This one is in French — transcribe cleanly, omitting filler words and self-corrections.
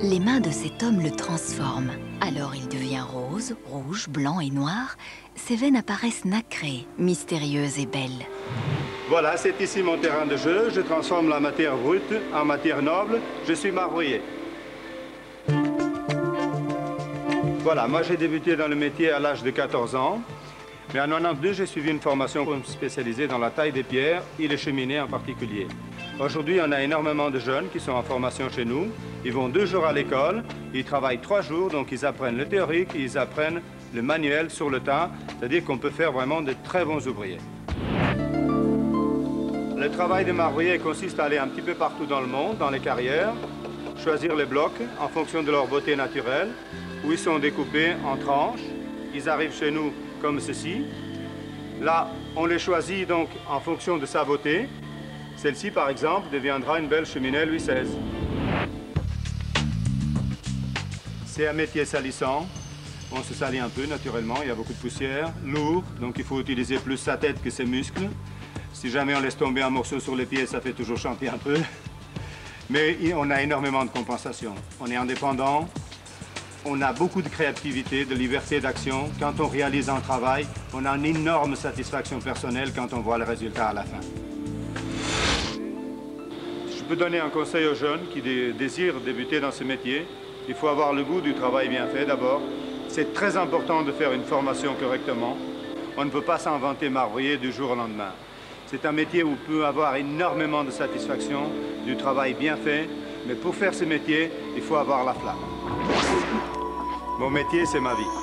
Les mains de cet homme le transforment. Alors il devient rose, rouge, blanc et noir. Ses veines apparaissent nacrées, mystérieuses et belles. Voilà, c'est ici mon terrain de jeu. Je transforme la matière brute en matière noble. Je suis marbrier. Voilà, moi j'ai débuté dans le métier à l'âge de 14 ans. Mais en 92, j'ai suivi une formation pour me spécialiser dans la taille des pierres et les cheminées en particulier. Aujourd'hui, on a énormément de jeunes qui sont en formation chez nous. Ils vont 2 jours à l'école, ils travaillent 3 jours, donc ils apprennent le théorique, ils apprennent le manuel sur le tas, c'est-à-dire qu'on peut faire vraiment de très bons ouvriers. Le travail des marbriers consiste à aller un petit peu partout dans le monde, dans les carrières, choisir les blocs en fonction de leur beauté naturelle, où ils sont découpés en tranches. Ils arrivent chez nous comme ceci. Là, on les choisit donc en fonction de sa beauté. Celle-ci, par exemple, deviendra une belle cheminée Louis XVI. C'est un métier salissant. On se salit un peu, naturellement. Il y a beaucoup de poussière, lourd, donc il faut utiliser plus sa tête que ses muscles. Si jamais on laisse tomber un morceau sur les pieds, ça fait toujours chanter un peu. Mais on a énormément de compensation. On est indépendant. On a beaucoup de créativité, de liberté d'action. Quand on réalise un travail, on a une énorme satisfaction personnelle quand on voit le résultat à la fin. Je peux donner un conseil aux jeunes qui désirent débuter dans ce métier. Il faut avoir le goût du travail bien fait d'abord. C'est très important de faire une formation correctement. On ne peut pas s'inventer marbrier du jour au lendemain. C'est un métier où on peut avoir énormément de satisfaction, du travail bien fait. Mais pour faire ce métier, il faut avoir la flamme. Mon métier, c'est ma vie.